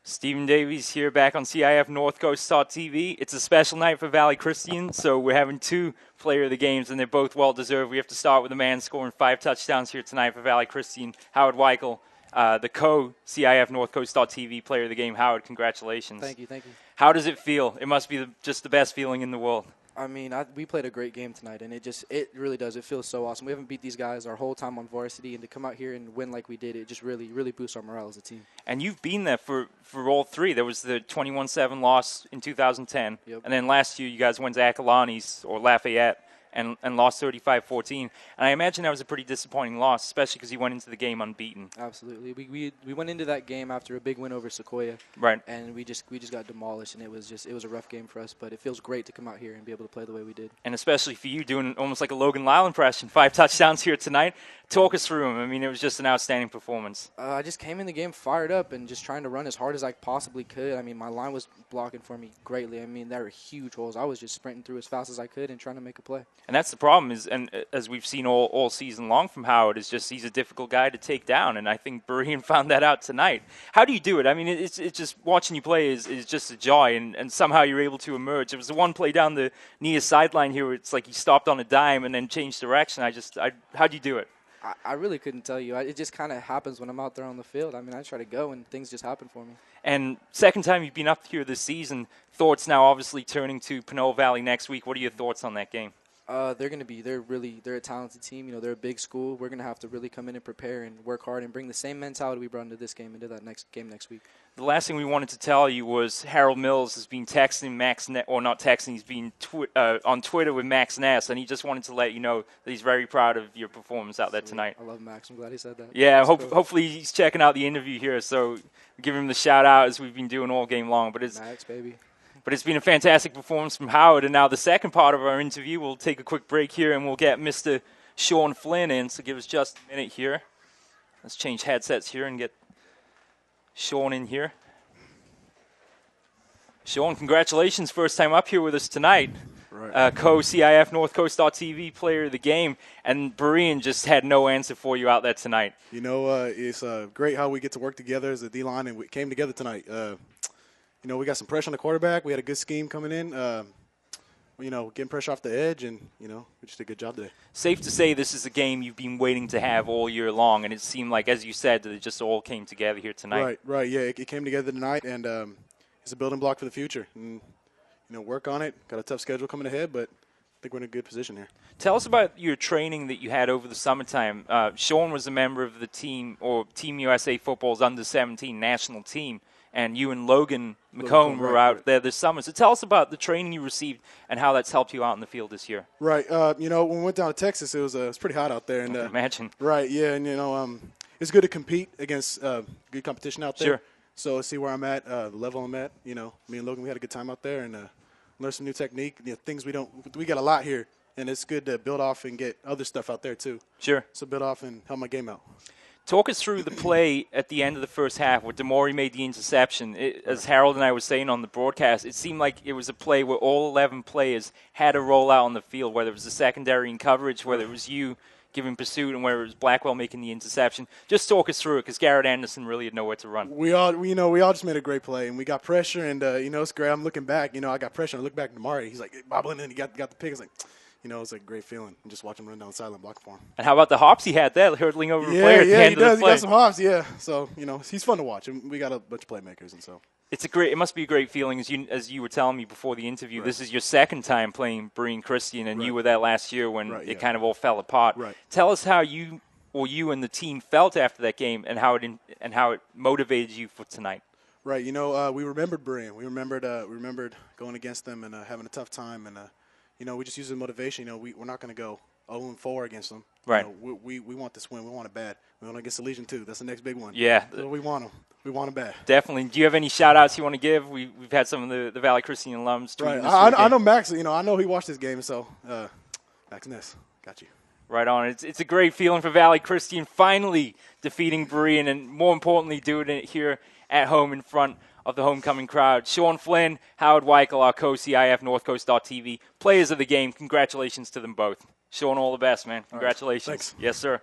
Stephen Davies here back on CIF North Coast TV. It's a special night for Valley Christian, so we're having two player of the games, and they're both well-deserved. We have to start with a man scoring 5 touchdowns here tonight for Valley Christian, Howard Wikle, the co-CIF North Coast TV player of the game. Howard, congratulations. Thank you. How does it feel? It must be just the best feeling in the world. I mean, we played a great game tonight, and it really does. It feels so awesome. We haven't beat these guys our whole time on varsity, and to come out here and win like we did, it just really boosts our morale as a team. And you've been there for all three. There was the 21-7 loss in 2010, Yep. And then last year you guys went to Acalanes or Lafayette and lost 35-14. And I imagine that was a pretty disappointing loss, especially because you went into the game unbeaten. Absolutely. We went into that game after a big win over Sequoia. Right. And we just got demolished, and it was a rough game for us, but it feels great to come out here and be able to play the way we did. And especially for you doing almost like a Logan Lyle impression, 5 touchdowns here tonight. Talk us through them. I mean, it was just an outstanding performance. I just came in the game fired up and just trying to run as hard as I possibly could. I mean, my line was blocking for me greatly. I mean, there were huge holes. I was just sprinting through as fast as I could and trying to make a play. And that's the problem, is, and as we've seen all season long from Howard, is just he's a difficult guy to take down, and I think Berean found that out tonight. How do you do it? I mean, it's just watching you play is just a joy, and somehow you're able to emerge. It was the one play down the near sideline here where it's like he stopped on a dime and then changed direction. How do you do it? I really couldn't tell you. It just kind of happens when I'm out there on the field. I mean, I try to go, and things just happen for me. And second time you've been up here this season. Thoughts now obviously turning to Pinole Valley next week. What are your thoughts on that game? They're a talented team. You know, they're a big school. We're going to have to really come in and prepare and work hard and bring the same mentality we brought into this game into that next game next week. The last thing we wanted to tell you was Harold Mills has been texting Max, or not texting, he's been on Twitter with Max Ness, and he just wanted to let you know that he's very proud of your performance out there tonight. I love Max. I'm glad he said that. Yeah, hopefully he's checking out the interview here, so give him the shout-out as we've been doing all game long. Max, baby. But it's been a fantastic performance from Howard, and now the second part of our interview, we'll take a quick break here, and we'll get Mr. Sean Flynn in, so give us just a minute here. Let's change headsets here and get Sean in here. Sean, congratulations, first time up here with us tonight. Right. Co-CIF North Coast TV player of the game, and Berean just had no answer for you out there tonight. You know, it's great how we get to work together as a D-line, and we came together tonight. You know, we got some pressure on the quarterback. We had a good scheme coming in. You know, getting pressure off the edge, and, you know, we just did a good job today. Safe to say this is a game you've been waiting to have all year long, and it seemed like, as you said, that it just all came together here tonight. Right, yeah, it came together tonight, and it's a building block for the future. And, you know, work on it. Got a tough schedule coming ahead, but I think we're in a good position here. Tell us about your training that you had over the summertime. Sean was a member of the team, or Team USA Football's under-17 national team, and you and Logan McCone were out there this summer. So tell us about the training you received and how that's helped you out in the field this year. Right. You know, when we went down to Texas, it was pretty hot out there. And, I can imagine. Right, yeah, and, you know, it's good to compete against good competition out there. Sure. So see where I'm at, the level I'm at. You know, me and Logan, we had a good time out there and learned some new technique. You know, things we got a lot here, and it's good to build off and get other stuff out there too. Sure. So build off and help my game out. Talk us through the play at the end of the first half where Demore made the interception. As Harold and I were saying on the broadcast, it seemed like it was a play where all 11 players had to roll out on the field, whether it was the secondary in coverage, whether it was you giving pursuit, and whether it was Blackwell making the interception. Just talk us through it, because Garrett Anderson really had nowhere to run. We all just made a great play, and we got pressure, and you know, it's great. I'm looking back, you know, I got pressure, and I look back at Damari. He's like bobbling in, he got the pick. It's like, you know, it's a great feeling. And just watch him run down the sideline block for him. And how about the hops he had there, hurdling over a player at the end of the play? He got some hops, yeah. So, you know, he's fun to watch, and we got a bunch of playmakers, and so. It must be a great feeling, as you were telling me before the interview. Right. This is your second time playing Berean Christian, and you were there last year when it kind of all fell apart. Right. Tell us how you and the team felt after that game, and how it motivated you for tonight. Right. You know, we remembered Berean. We remembered going against them and having a tough time, and you know, we just used the motivation. You know, we're not going to go 0-4 against them. Right. You know, we want this win. We want it bad. We want to against the Legion too. That's the next big one. Yeah. So we want them. We want them bad. Definitely. Do you have any shout-outs you want to give? We've had some of the Valley Christian alums tweet. Right. I know Max. You know, I know he watched this game. So Max Ness, got you. Right on. It's a great feeling for Valley Christian finally defeating Berean, and more importantly, doing it here at home in front of the homecoming crowd. Sean Flynn, Howard Wikle, our co-CIF North Coast TV players of the game. Congratulations to them both. Sean, all the best, man. Congratulations. Right. Thanks. Yes, sir.